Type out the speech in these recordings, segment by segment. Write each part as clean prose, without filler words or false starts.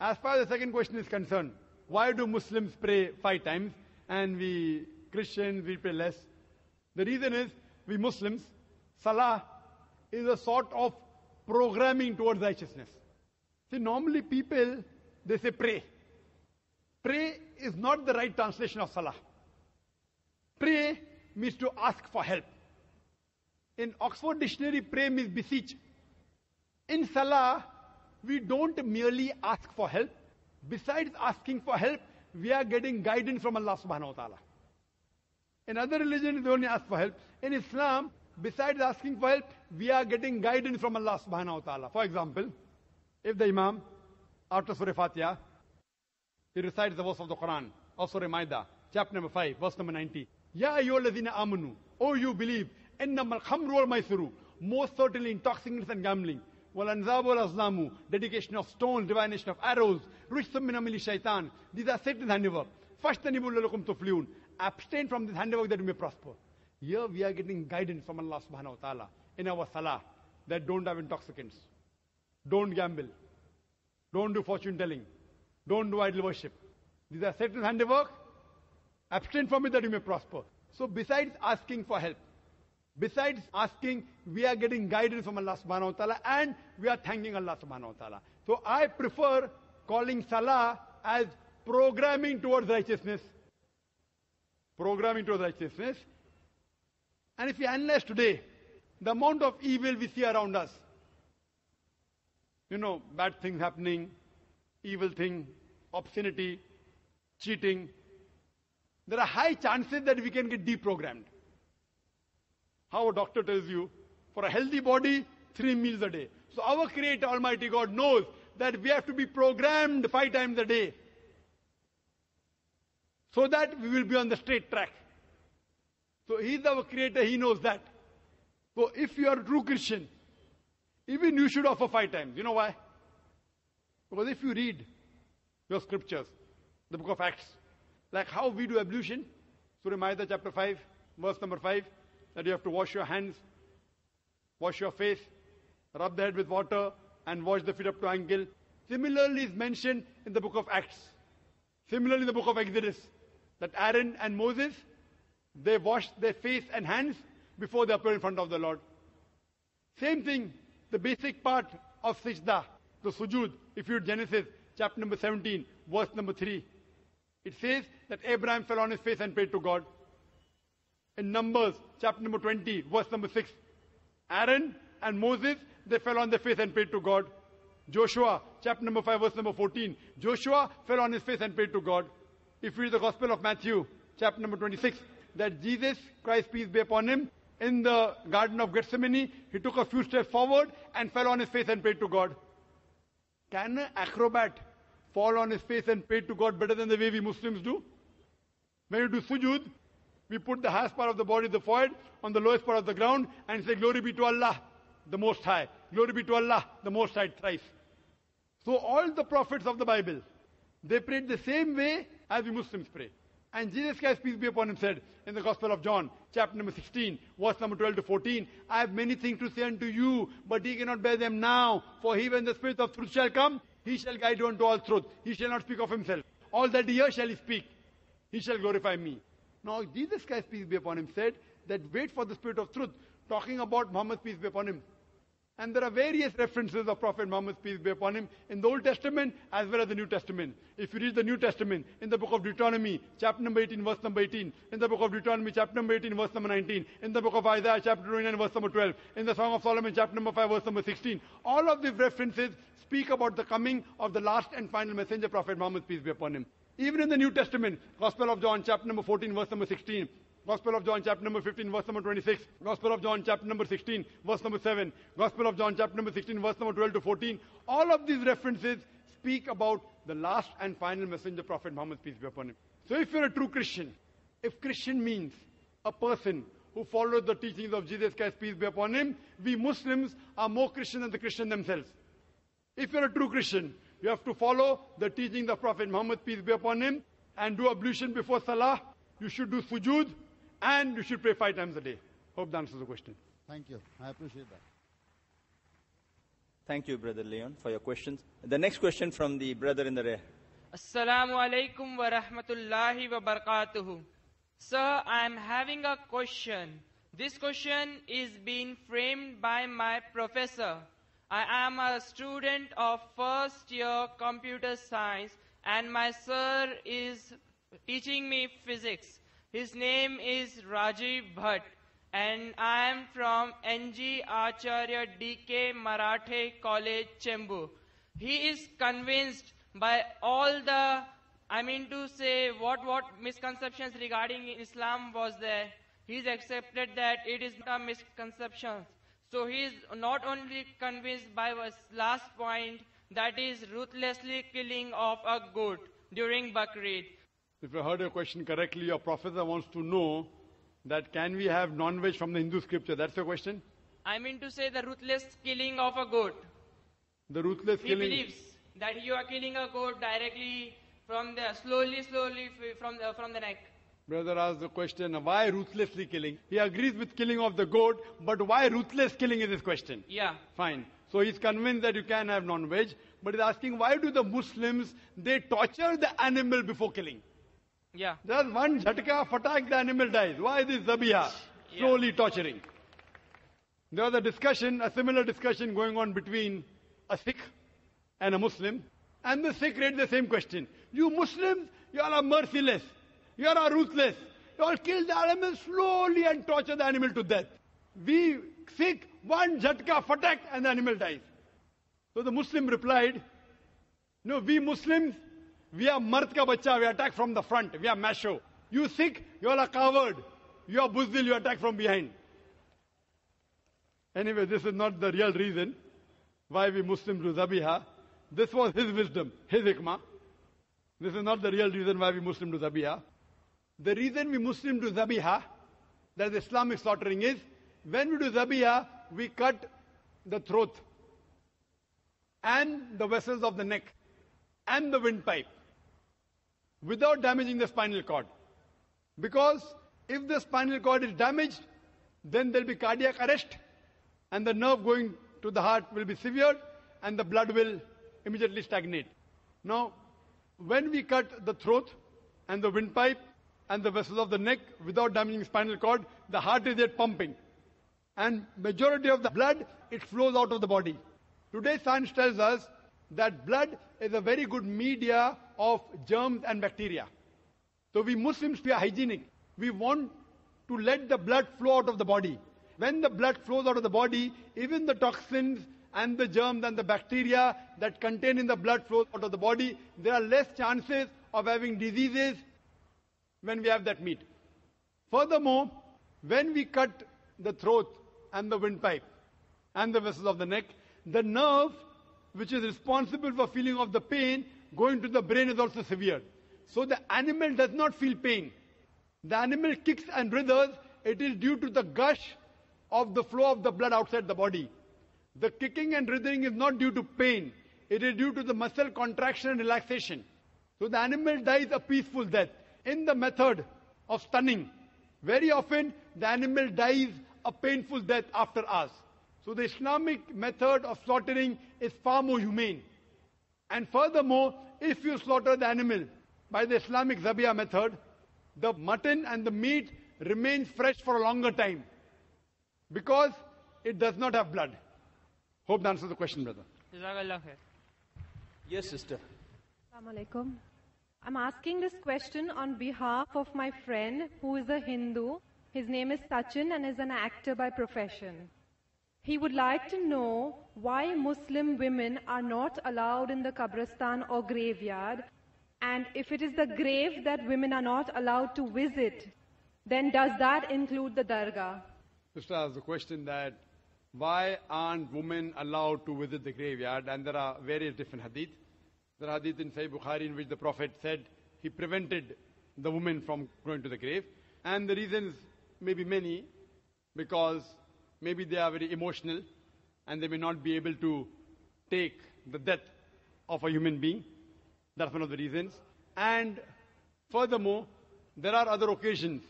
As far as the second question is concerned, why do Muslims pray 5 times and we Christians, we pray less? The reason is, we Muslims, Salah is a sort of programming towards righteousness. See, normally people, they say pray. Pray is not the right translation of Salah. Pray means to ask for help. In Oxford Dictionary, pray means beseech. In Salah, we don't merely ask for help. Besides asking for help, we are getting guidance from Allah subhanahu wa ta'ala. In other religions, they only ask for help. In Islam, besides asking for help, we are getting guidance from Allah subhanahu wa ta'ala. For example, if the Imam, after Surah Fatiha, he recites the verse of the Quran, of Surah Maida, chapter number 5, verse number 90. Ya ayyuhalladhina amanu, O you believe, innamal khamru wal maisuru, most certainly intoxicants and gambling, wal anzabu wal azlamu, dedication of stones, divination of arrows, rijsum min amali shaitan, these are Satan's handiwork. Fashtanibu lalakum tuflihun, abstain from this handiwork that you may prosper. Here we are getting guidance from Allah subhanahu wa ta'ala in our salah, that don't have intoxicants, don't gamble, don't do fortune telling, don't do idol worship. These are Satan's handiwork. Abstain from it that you may prosper. So besides asking for help, besides asking, we are getting guidance from Allah subhanahu wa ta'ala and we are thanking Allah subhanahu wa ta'ala. So I prefer calling Salah as programming towards righteousness. Programming towards righteousness. And if you analyze today, the amount of evil we see around us, bad things happening, evil thing, obscenity, cheating, there are high chances that we can get deprogrammed. How a doctor tells you, for a healthy body, 3 meals a day. So our Creator, Almighty God, knows that we have to be programmed 5 times a day, so that we will be on the straight track. So He is our Creator, He knows that. So if you are a true Christian, even you should offer 5 times. You know why? Because if you read your scriptures, the book of Acts, like how we do ablution, Surah Maida chapter 5, verse number 5, that you have to wash your hands, wash your face, rub the head with water, and wash the feet up to ankle. Similarly is mentioned in the book of Acts. Similarly in the book of Exodus, that Aaron and Moses, they washed their face and hands before they appeared in front of the Lord. Same thing, the basic part of Sajda, the sujood, if you read Genesis chapter number 17, verse number 3. It says that Abraham fell on his face and prayed to God. In Numbers, chapter number 20, verse number 6, Aaron and Moses, they fell on their face and prayed to God. Joshua, chapter number 5, verse number 14, Joshua fell on his face and prayed to God. If you read the Gospel of Matthew, chapter number 26, that Jesus Christ, peace be upon him, in the Garden of Gethsemane, he took a few steps forward and fell on his face and prayed to God. Can an acrobat fall on his face and pray to God better than the way we Muslims do? When you do sujood, we put the highest part of the body, the forehead, on the lowest part of the ground and say, glory be to Allah, the Most High. Glory be to Allah, the Most High, thrice. So all the prophets of the Bible, they prayed the same way as we Muslims pray. And Jesus Christ, peace be upon him, said in the Gospel of John, chapter number 16, verse number 12 to 14, I have many things to say unto you, but ye cannot bear them now. For he, when the Spirit of truth shall come, He shall guide you unto all truth. He shall not speak of himself. All that he hears shall he speak. He shall glorify me. Now Jesus Christ, peace be upon him, said that wait for the Spirit of truth, talking about Muhammad, peace be upon him. And there are various references of Prophet Muhammad, peace be upon him, in the Old Testament as well as the New Testament. If you read the New Testament, in the book of Deuteronomy, chapter number 18, verse number 18, in the book of Deuteronomy, chapter number 18, verse number 19, in the book of Isaiah, chapter 29, verse number 12, in the Song of Solomon, chapter number 5, verse number 16, all of these references speak about the coming of the last and final messenger, Prophet Muhammad, peace be upon him. Even in the New Testament, Gospel of John, chapter number 14, verse number 16, Gospel of John, chapter number 15, verse number 26, Gospel of John, chapter number 16, verse number 7, Gospel of John, chapter number 16, verse number 12 to 14, all of these references speak about the last and final messenger, Prophet Muhammad, peace be upon him. So if you're a true Christian, if Christian means a person who follows the teachings of Jesus Christ, peace be upon him, we Muslims are more Christian than the Christians themselves. If you're a true Christian, you have to follow the teachings of Prophet Muhammad, peace be upon him, and do ablution before Salah. You should do sujood, and you should pray 5 times a day. Hope that answers the question. Thank you. I appreciate that. Thank you, Brother Leon, for your questions. The next question from the brother in the rear. Assalamu alaikum wa rahmatullahi wa barakatuhu. Sir, I am having a question. This question is being framed by my professor. I am a student of first year computer science and my sir is teaching me physics. His name is Rajiv Bhatt and I am from NG Acharya DK Marathe College, Chembur. He is convinced by all the, what misconceptions regarding Islam was there. He's accepted that it is a misconception. So he is not only convinced by his last point, that is ruthlessly killing of a goat during Bakrid. If I heard your question correctly, your professor wants to know that can we have non-veg from the Hindu scripture? That's your question? I mean to say the ruthless killing of a goat. The ruthless He killing. believes that you are killing a goat directly from the slowly from the neck. Brother asked the question, why ruthlessly killing? He agrees with killing of the goat, but why ruthless killing is his question. Yeah. Fine. So he's convinced that you can have non-veg, but he's asking why do the Muslims, they torture the animal before killing? Yeah. Just one jhatka, fatak, the animal dies. Why this zabiha? Slowly torturing. There was a similar discussion going on between a Sikh and a Muslim, and the Sikh raised the same question. You Muslims, you all are merciless. You all are ruthless. You all kill the animal slowly and torture the animal to death. We Sikh, one jhatka, fatak, and the animal dies. So the Muslim replied, no, we Muslims, we are mard ka bacha, we attack from the front, we are masho. You Sikh, you all are coward. You are buzdil, you attack from behind. Anyway, this is not the real reason why we Muslims do zabiha. This was his wisdom, his hikmah. This is not the real reason why we Muslims do zabiha. The reason we Muslims do zabiha, that is Islamic slaughtering, is when we do zabiha, we cut the throat and the vessels of the neck and the windpipe without damaging the spinal cord. Because if the spinal cord is damaged, then there will be cardiac arrest and the nerve going to the heart will be severed and the blood will immediately stagnate. Now, when we cut the throat and the windpipe and the vessels of the neck without damaging spinal cord, the heart is yet pumping. And majority of the blood, it flows out of the body. Today science tells us that blood is a very good media of germs and bacteria. So we Muslims, we are hygienic. We want to let the blood flow out of the body. When the blood flows out of the body, even the toxins and the germs and the bacteria that contain in the blood flow out of the body, there are less chances of having diseases when we have that meat. Furthermore, when we cut the throat and the windpipe and the vessels of the neck, the nerve which is responsible for feeling of the pain going to the brain is also severed. So the animal does not feel pain. The animal kicks and writhers. It is due to the gush of the flow of the blood outside the body. The kicking and writhing is not due to pain. It is due to the muscle contraction and relaxation. So the animal dies a peaceful death. In the method of stunning, very often the animal dies a painful death after hours. So the Islamic method of slaughtering is far more humane. And furthermore, if you slaughter the animal by the Islamic Zabiya method, the mutton and the meat remains fresh for a longer time because it does not have blood. Hope that answers the question, brother. Jazakallah khair. Yes, sister. Assalamu alaikum. I'm asking this question on behalf of my friend who is a Hindu. His name is Sachin and is an actor by profession. He would like to know why Muslim women are not allowed in the Qabristan or graveyard, and if it is the grave that women are not allowed to visit, then does that include the dargah? Sister asked the question that why aren't women allowed to visit the graveyard? And there are various different hadith. There are hadith in Sahih Bukhari in which the Prophet said he prevented the women from going to the grave. And the reasons may be many, because maybe they are very emotional and they may not be able to take the death of a human being. That's one of the reasons. And furthermore, there are other occasions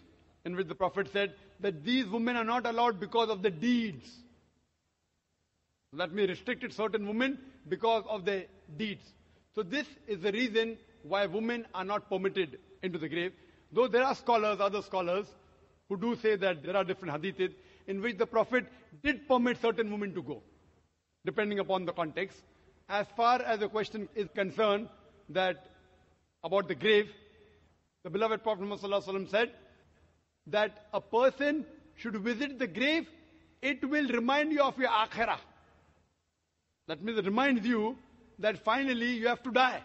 in which the Prophet said that these women are not allowed because of the deeds. That may restrict certain women because of their deeds. So this is the reason why women are not permitted into the grave. Though there are scholars, other scholars, who do say that there are different hadiths in which the Prophet did permit certain women to go, depending upon the context. As far as the question is concerned that about the grave, the beloved Prophet Muhammad ﷺ said that a person should visit the grave, it will remind you of your akhirah. That means it reminds you that finally you have to die.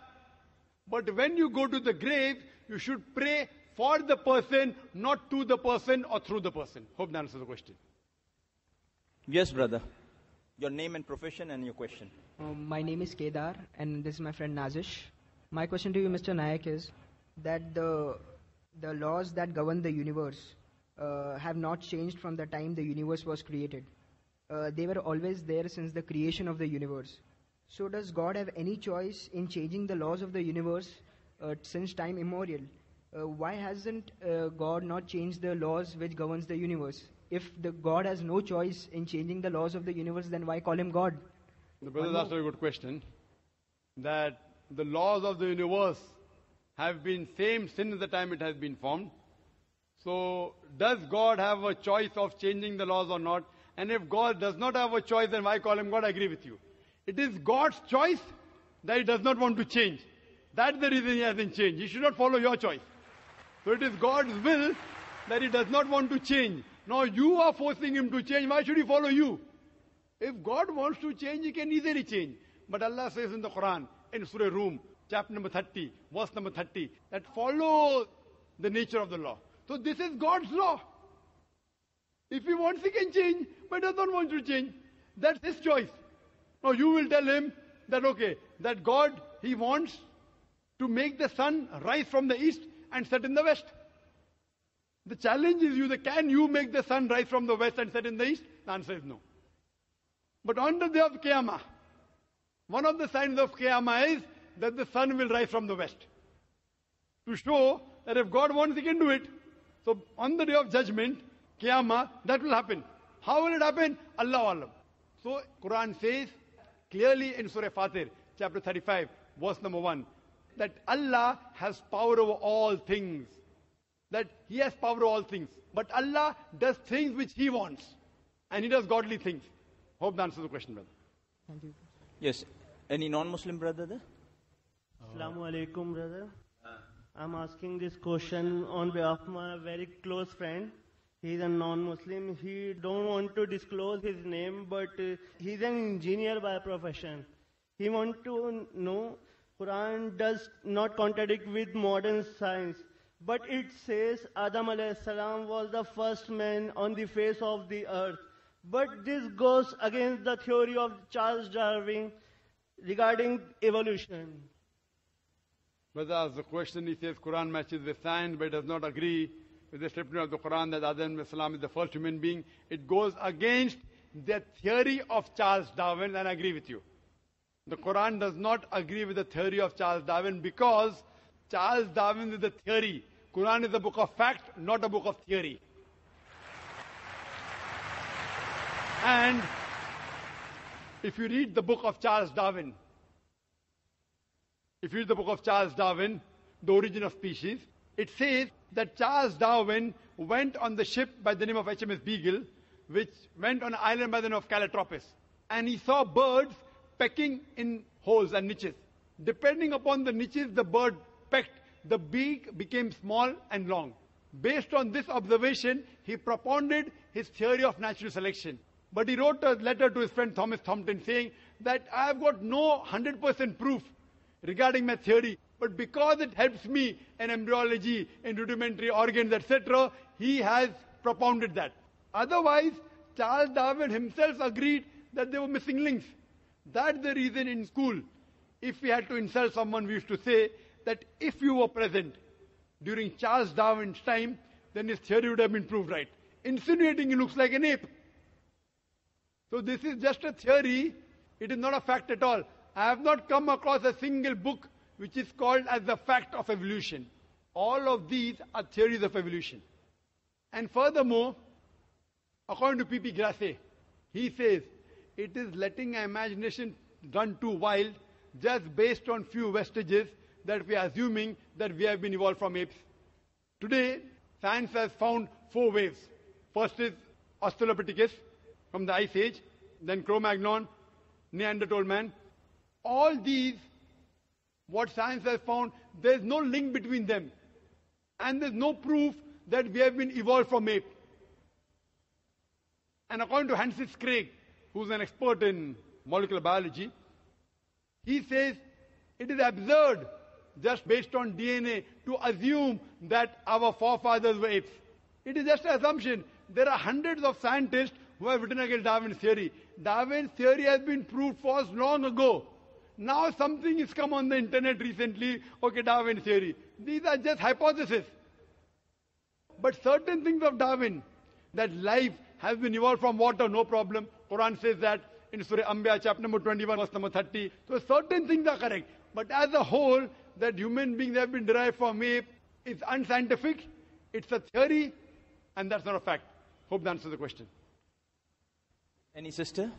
But when you go to the grave, you should pray for the person, not to the person or through the person. Hope that answers the question. Yes, brother. Your name and profession and your question. My name is Kedar and this is my friend Nazish. My question to you, Mr. Nayak, is that the laws that govern the universe have not changed from the time the universe was created. They were always there since the creation of the universe. So does God have any choice in changing the laws of the universe since time immemorial? Why hasn't God not changed the laws which governs the universe? If the God has no choice in changing the laws of the universe, then why call him God? The brother asked a very good question. That the laws of the universe have been same since the time it has been formed. So does God have a choice of changing the laws or not? And if God does not have a choice, then why call him God? I agree with you. It is God's choice that he does not want to change. That's the reason he hasn't changed. He should not follow your choice. So it is God's will that he does not want to change. Now you are forcing him to change. Why should he follow you? If God wants to change, he can easily change. But Allah says in the Quran, in Surah Rum, chapter number 30, verse number 30, that follow the nature of the law. So this is God's law. If he wants, he can change, but does not want to change. That's his choice. Now you will tell him that, okay, that God, he wants to make the sun rise from the east and set in the west. The challenge is you, that can you make the sun rise from the west and set in the east? The answer is no. But on the day of Qiyamah, one of the signs of Qiyamah is that the sun will rise from the west. To show that if God wants, he can do it. So on the day of judgment, Qiyamah, that will happen. How will it happen? Allah Alam. So Quran says clearly in Surah Fatir, chapter 35, verse number 1, that Allah has power over all things. That he has power over all things. But Allah does things which he wants. And he does godly things. Hope that answers the question, brother. Thank you. Yes. Any non-Muslim brother there? Assalamu alaikum, brother. I'm asking this question on behalf of my very close friend. He's a non-Muslim. He don't want to disclose his name, but he's an engineer by profession. He want to know Quran does not contradict with modern science, but it says Adam alayhi salam was the first man on the face of the earth. But this goes against the theory of Charles Darwin regarding evolution. Brother asks the question, he says Quran matches with science, but does not agree with the statement of the Quran that Adam alayhi salam is the first human being. It goes against the theory of Charles Darwin, and I agree with you. The Quran does not agree with the theory of Charles Darwin because Charles Darwin is the theory. Quran is a book of fact, not a book of theory. And if you read the book of Charles Darwin, The Origin of Species, it says that Charles Darwin went on the ship by the name of HMS Beagle, which went on an island by the name of Calotropis. And he saw birds pecking in holes and niches. Depending upon the niches the bird pecked, the beak became small and long. Based on this observation, he propounded his theory of natural selection. But he wrote a letter to his friend Thomas Thompson saying that I have got no 100% proof regarding my theory, but because it helps me in embryology, in rudimentary organs, etc., he has propounded that. Otherwise, Charles Darwin himself agreed that there were missing links. That's the reason in school, if we had to insult someone, we used to say that if you were present during Charles Darwin's time, then his theory would have been proved right. Insinuating he looks like an ape. So this is just a theory, it is not a fact at all. I have not come across a single book which is called as the fact of evolution. All of these are theories of evolution. And furthermore, according to P.P. Grasset, he says, it is letting our imagination run too wild just based on few vestiges that we are assuming that we have been evolved from apes. Today, science has found 4 waves. First is Australopithecus from the Ice Age, then Cro-Magnon, Neanderthal man. All these, what science has found, there is no link between them. And there is no proof that we have been evolved from ape. And according to Francis Crick, who's an expert in molecular biology, he says it is absurd just based on DNA to assume that our forefathers were apes. It is just an assumption. There are hundreds of scientists who have written against Darwin's theory. Darwin's theory has been proved false long ago. Now something has come on the internet recently, okay, Darwin's theory. These are just hypotheses. But certain things of Darwin, that life has been evolved from water, no problem. Quran says that in Surah Anbiya, chapter number 21, verse number 30. So certain things are correct. But as a whole, that human beings have been derived from ape is unscientific, it's a theory, and that's not a fact. Hope that answers the question. Any sister?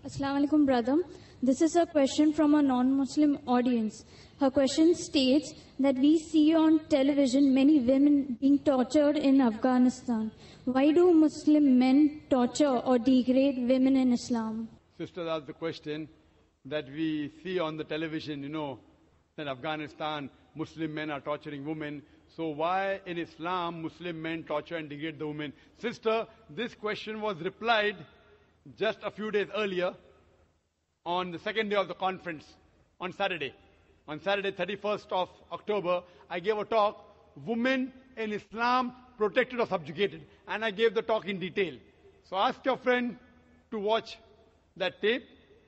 Assalamu alaikum, brother. This is a question from a non-Muslim audience. Her question states that we see on television many women being tortured in Afghanistan. Why do Muslim men torture or degrade women in Islam? Sister asked the question that we see on the television, that Afghanistan, Muslim men are torturing women. So why in Islam Muslim men torture and degrade the women? Sister, this question was replied just a few days earlier on the second day of the conference, on Saturday. On Saturday, 31st of October, I gave a talk, Women in Islam Protected or Subjugated. And I gave the talk in detail. So ask your friend to watch that tape,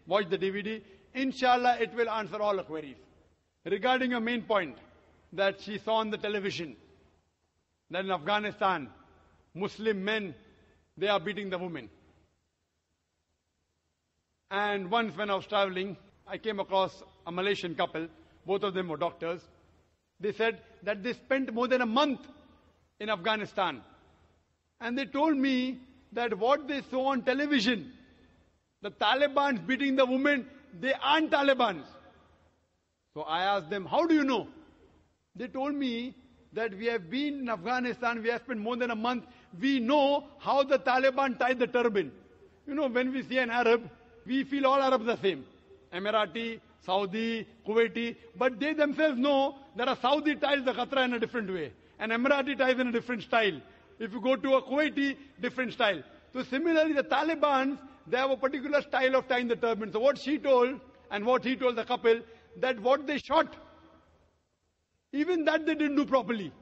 watch the DVD. Inshallah, it will answer all the queries. Regarding your main point, that she saw on the television, that in Afghanistan, Muslim men, they are beating the women. And once when I was traveling, I came across a Malaysian couple. Both of them were doctors. They said that they spent more than a month in Afghanistan. And they told me that what they saw on television, the Taliban's beating the women, they aren't Talibans. So I asked them, how do you know? They told me that we have been in Afghanistan, we have spent more than a month. We know how the Taliban tie the turban. When we see an Arab, we feel all Arabs are the same. Emirati, Saudi, Kuwaiti. But they themselves know that a Saudi ties the Qatra in a different way. An Emirati ties in a different style. If you go to a Kuwaiti, different style. So similarly, the Taliban, they have a particular style of tying the turban. So what she told and what he told the couple, that what they shot, even that they didn't do properly.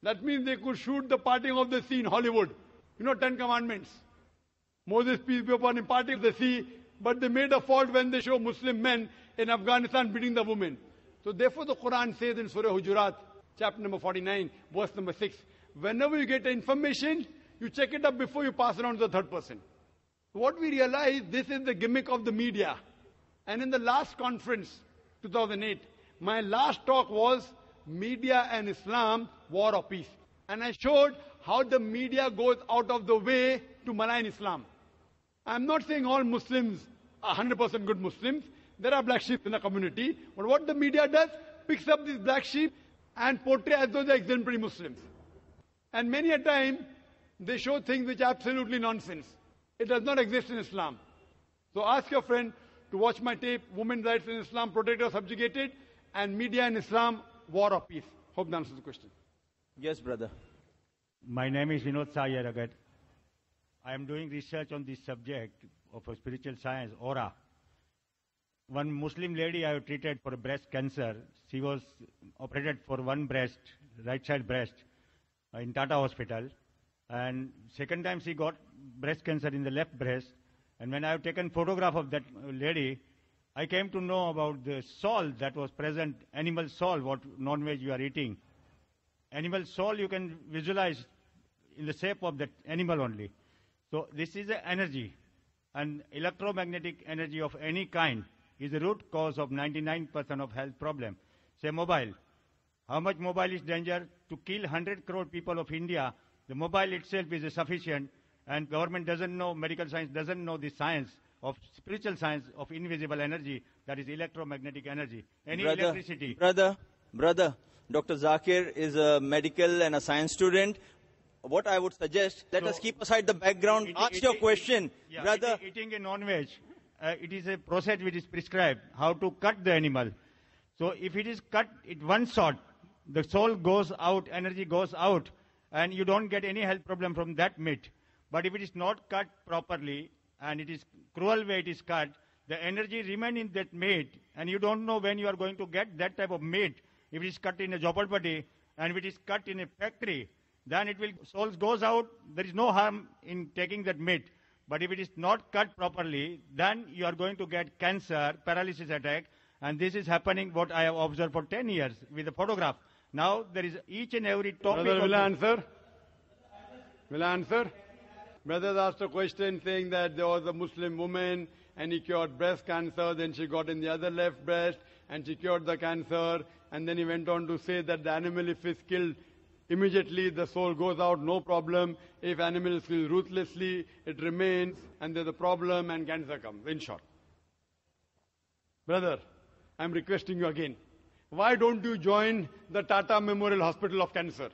That means they could shoot the parting of the sea in Hollywood. 10 Commandments. Moses, peace be upon him, parting the sea, but they made a fault when they show Muslim men in Afghanistan beating the women. So therefore the Quran says in Surah Hujurat, chapter number 49, verse number 6, whenever you get information, you check it up before you pass it on to the third person. What we realize, this is the gimmick of the media. And in the last conference, 2008, my last talk was Media and Islam, War or Peace. And I showed how the media goes out of the way to malign Islam. I'm not saying all Muslims are 100% good Muslims. There are black sheep in the community. But what the media does, picks up these black sheep and portray as though they're exemplary Muslims. And many a time, they show things which are absolutely nonsense. It does not exist in Islam. So ask your friend to watch my tape, Women's Rights in Islam, Protected or Subjugated, and Media in Islam, War or Peace. Hope that answers the question. Yes, brother. My name is Vinod Sayaragat. I am doing research on this subject of spiritual science, aura. One Muslim lady I have treated for breast cancer. She was operated for one breast, right side breast, in Tata Hospital. And second time she got breast cancer in the left breast. And when I have taken photograph of that lady, I came to know about the soul that was present, animal soul, what non-veg you are eating. Animal soul you can visualize in the shape of that animal only. So this is an energy, and electromagnetic energy of any kind is the root cause of 99% of health problem. Say mobile. How much mobile is danger? To kill 100 crore people of India, the mobile itself is sufficient, And government doesn't know, medical science doesn't know the science of spiritual science of invisible energy, that is electromagnetic energy. Any electricity. Brother, Dr. Zakir is a medical and a science student. What I would suggest, let us keep aside the background. Ask your question, yeah, brother. Eating a non-veg, it is a process which is prescribed, how to cut the animal. So if it is cut at one shot, the soul goes out, energy goes out, and you don't get any health problem from that meat. But if it is not cut properly, and it is cruel way it is cut, the energy remains in that meat, and you don't know when you are going to get that type of meat. If it is cut in a jhopalpatti, and if it is cut in a factory, then it will, soul goes out, there is no harm in taking that meat. But if it is not cut properly, then you are going to get cancer, paralysis attack, and this is happening what I have observed for 10 years with the photograph. Now there is each and every topic. Brother, will I answer? Will I answer? Brother asked a question saying that there was a Muslim woman and he cured breast cancer, then she got in the other left breast and she cured the cancer, and then he went on to say that the animal, if it's killed immediately, the soul goes out, no problem. If animal is killed ruthlessly, it remains and there's a problem and cancer comes, in short. Brother, I'm requesting you again. Why don't you join the Tata Memorial Hospital of Cancer?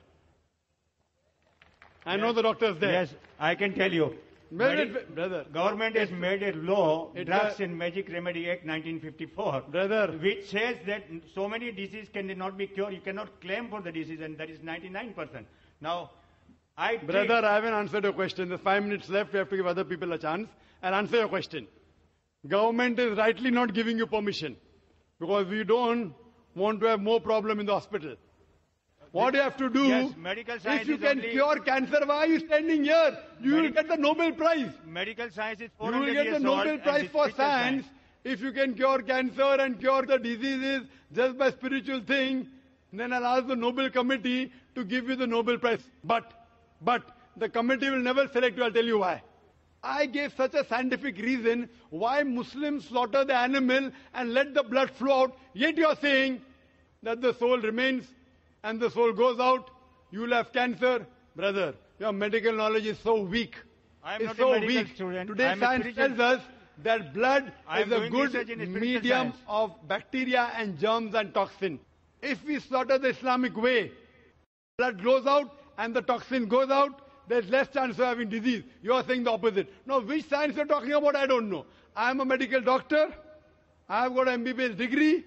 I know the doctors there. Yes, I can tell you. Brother, government has made a law, Drugs and Magic Remedy Act 1954, brother, which says that so many diseases cannot be cured. You cannot claim for the disease, and that is 99%. Now, Brother, I haven't answered your question. There's 5 minutes left. We have to give other people a chance. I'll answer your question. Government is rightly not giving you permission because we don't want to have more problem in the hospital. What you have to do, yes, medical science if you is can only cure cancer, why are you standing here? You will get the Nobel Prize. Medical science is You 400 will get years the Nobel old, Prize and for spiritual science if you can cure cancer and cure the diseases just by spiritual thing. Then I'll ask the Nobel Committee to give you the Nobel Prize. But the committee will never select you. I'll tell you why. I gave such a scientific reason why Muslims slaughter the animal and let the blood flow out. Yet you are saying that the soul remains and the soul goes out. You will have cancer. Brother, your medical knowledge is so weak. I am It's not so a medical weak. student. Today science tells us that blood is a good medium of bacteria and germs and toxin. If we slaughter the Islamic way, blood goes out and the toxin goes out, there's less chance of having disease. You are saying the opposite. Now, which science you're talking about, I don't know. I am a medical doctor. I have got an MBBS degree.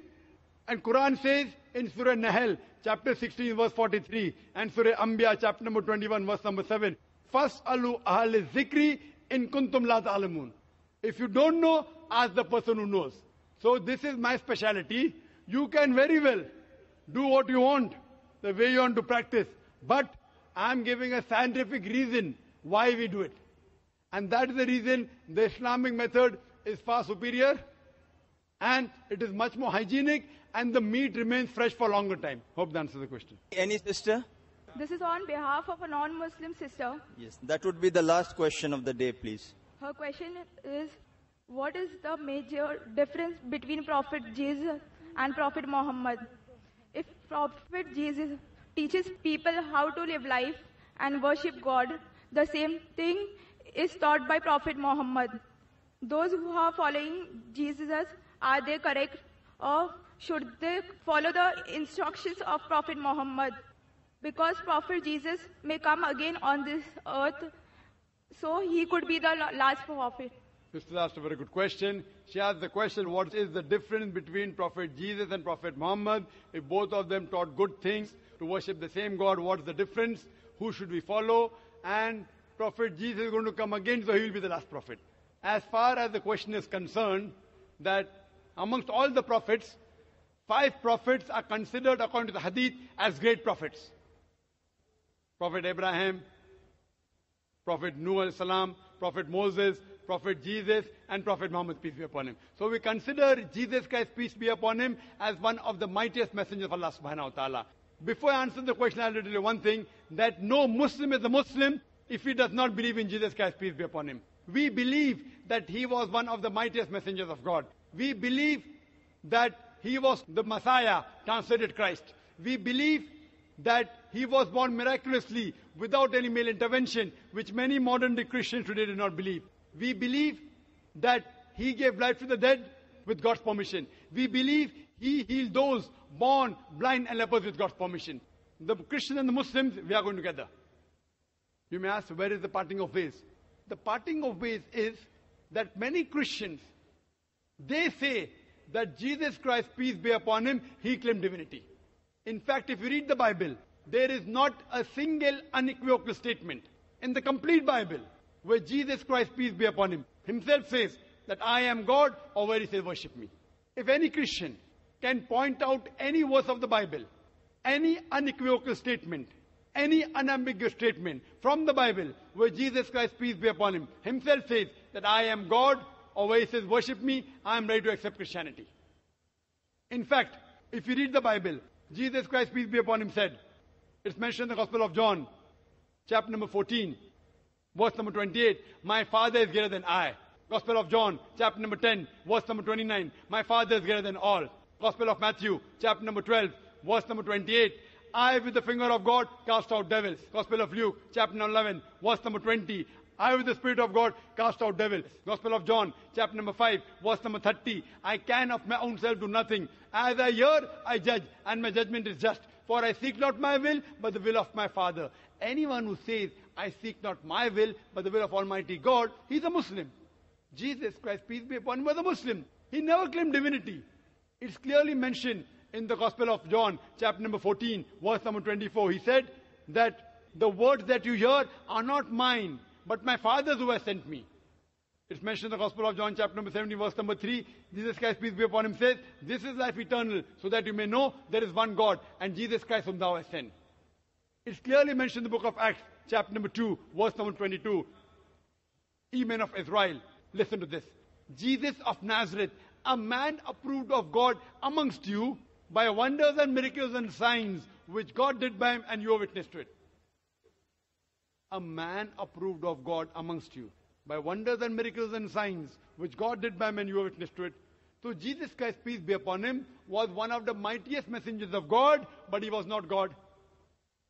And Quran says in Surah Nahl, chapter 16, verse 43, and Surah Anbiya, chapter number 21, verse number 7, Fas'alu ahl zikri in kuntum la ta'lamun. If you don't know, ask the person who knows. So this is my specialty. You can very well do what you want, the way you want to practice. But I'm giving a scientific reason why we do it. And that is the reason the Islamic method is far superior and it is much more hygienic and the meat remains fresh for a longer time. Hope that answers the question. Any sister? This is on behalf of a non-Muslim sister. Yes, that would be the last question of the day, please. Her question is, what is the major difference between Prophet Jesus and Prophet Muhammad? If Prophet Jesus teaches people how to live life and worship God, the same thing is taught by Prophet Muhammad. Those who are following Jesus, are they correct, or should they follow the instructions of Prophet Muhammad? Because Prophet Jesus may come again on this earth, so he could be the last prophet. Sister asked a very good question. She asked the question, what is the difference between Prophet Jesus and Prophet Muhammad? If both of them taught good things, to worship the same God, what's the difference? Who should we follow? And Prophet Jesus is going to come again, so he will be the last prophet. As far as the question is concerned, that amongst all the prophets, 5 prophets are considered, according to the hadith, as great prophets. Prophet Abraham, Prophet Nuh alayhi salam, Prophet Moses, Prophet Jesus, and Prophet Muhammad, peace be upon him. So we consider Jesus Christ, peace be upon him, as one of the mightiest messengers of Allah subhanahu wa ta'ala. Before I answer the question, I'll tell you one thing, that no Muslim is a Muslim if he does not believe in Jesus Christ, peace be upon him. We believe that he was one of the mightiest messengers of God. We believe that he was the Messiah, translated Christ. We believe that he was born miraculously without any male intervention, which many modern day Christians today do not believe. We believe that he gave life to the dead with God's permission. We believe he healed those born blind and lepers with God's permission. The Christians and the Muslims, we are going together. You may ask, where is the parting of ways? The parting of ways is that many Christians, they say that Jesus Christ, peace be upon him, he claimed divinity. In fact, if you read the Bible, there is not a single unequivocal statement in the complete Bible where Jesus Christ, peace be upon him, himself says that I am God, or where he says worship me. If any Christian can point out any verse of the Bible, any unequivocal statement, any unambiguous statement from the Bible where Jesus Christ, peace be upon him, himself says that I am God, or where he says worship me, I am ready to accept Christianity. In fact, if you read the Bible, Jesus Christ, peace be upon him, said, it's mentioned in the Gospel of John, chapter number 14, verse number 28, my Father is greater than I. Gospel of John, chapter number 10, verse number 29, my Father is greater than all. Gospel of Matthew, chapter number 12, verse number 28, I with the finger of God cast out devils. Gospel of Luke, chapter number 11, verse number 20, I with the Spirit of God cast out devils. Gospel of John, chapter number 5, verse number 30, I can of my own self do nothing. As I hear, I judge, and my judgment is just. For I seek not my will, but the will of my Father. Anyone who says, I seek not my will, but the will of Almighty God, he's a Muslim. Jesus Christ, peace be upon him, was a Muslim. He never claimed divinity. It's clearly mentioned in the Gospel of John, chapter number 14, verse number 24. He said that the words that you hear are not mine, but my Father's who has sent me. It's mentioned in the Gospel of John, chapter number 17, verse number 3. Jesus Christ, peace be upon him, says, this is life eternal, so that you may know there is one God, and Jesus Christ whom thou hast sent. It's clearly mentioned in the book of Acts, chapter number 2, verse number 22. Ye men of Israel, listen to this. Jesus of Nazareth, a man approved of God amongst you by wonders and miracles and signs, which God did by him, and you are witness to it. A man approved of God amongst you by wonders and miracles and signs, which God did by him, and you are witness to it. So Jesus Christ, peace be upon him, was one of the mightiest messengers of God, but he was not God.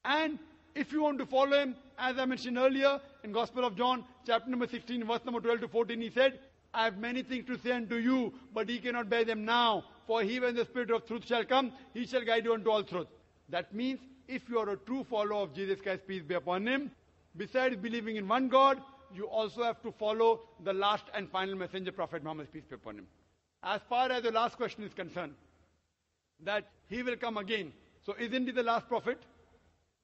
And if you want to follow him, as I mentioned earlier, in Gospel of John, chapter number 16, verse number 12 to 14, he said, I have many things to say unto you, but ye cannot bear them now. For he, when the Spirit of truth shall come, he shall guide you unto all truth. That means, if you are a true follower of Jesus Christ, peace be upon him, besides believing in one God, you also have to follow the last and final messenger, Prophet Muhammad, peace be upon him. As far as the last question is concerned, that he will come again. So isn't he the last prophet?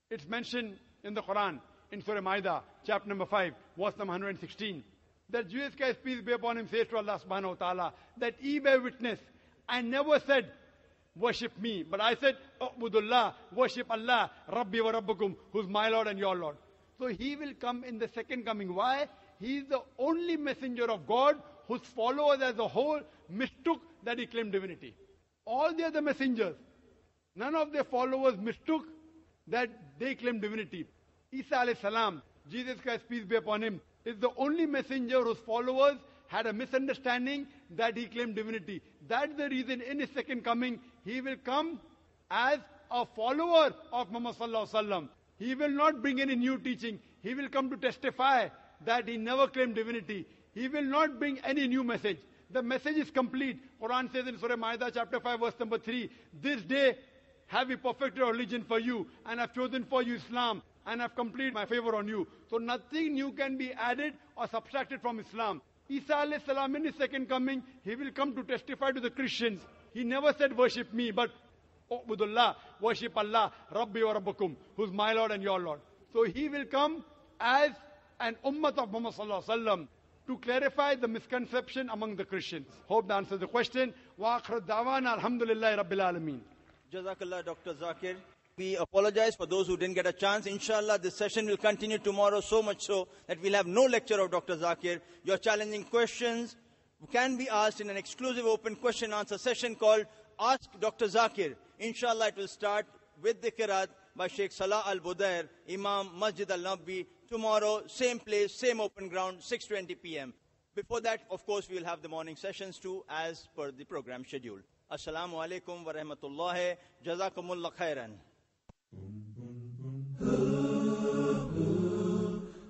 It's mentioned in the Quran, in Surah Ma'idah, chapter number 5, verse number 116, that Jesus Christ, peace be upon him, says to Allah subhanahu wa ta'ala, that ye bear witness, I never said, worship me, but I said, Ubudullah, worship Allah, Rabbi wa Rabbukum, who's my Lord and your Lord. So he will come in the second coming. Why? He is the only messenger of God whose followers as a whole mistook that he claimed divinity. All the other messengers, none of their followers mistook that they claimed divinity. Isa alayhi salam, Jesus Christ, peace be upon him, is the only messenger whose followers had a misunderstanding that he claimed divinity. That's the reason in his second coming, he will come as a follower of Muhammad sallallahu alaihi wasallam. He will not bring any new teaching. He will come to testify that he never claimed divinity. He will not bring any new message. The message is complete. Quran says in Surah Ma'idah chapter 5 verse number 3, this day have we perfected a religion for you, and have chosen for you Islam, and have completed my favor on you. So nothing new can be added or subtracted from Islam. Isa alayhi salam, in his second coming, he will come to testify to the Christians. He never said worship me, but Ubudullah, worship Allah, Rabbi wa Rabbukum, who's my Lord and your Lord. So he will come as an ummat of Muhammad sallallahu alaihi wasallam to clarify the misconception among the Christians. Hope that answers the question. Wa akhir da'wana alhamdulillahi rabbil alameen. Jazakallah, Dr. Zakir. We apologize for those who didn't get a chance. Inshallah, this session will continue tomorrow, so much so that we'll have no lecture of Dr. Zakir. Your challenging questions can be asked in an exclusive open question answer session called Ask Dr. Zakir. Inshallah, it will start with the Qiraat by Sheikh Salah Al-Budair, Imam Masjid Al-Nabi. Tomorrow, same place, same open ground, 6:20 p.m. Before that, of course, we will have the morning sessions too, as per the program schedule. Assalamu alaikum wa rahmatullahi. Jazakumullah khairan.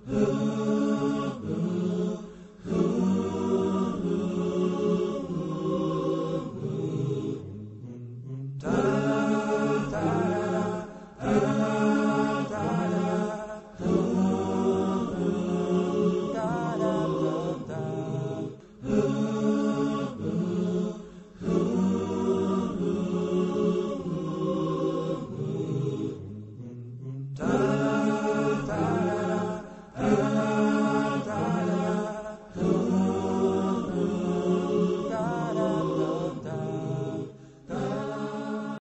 Ooh.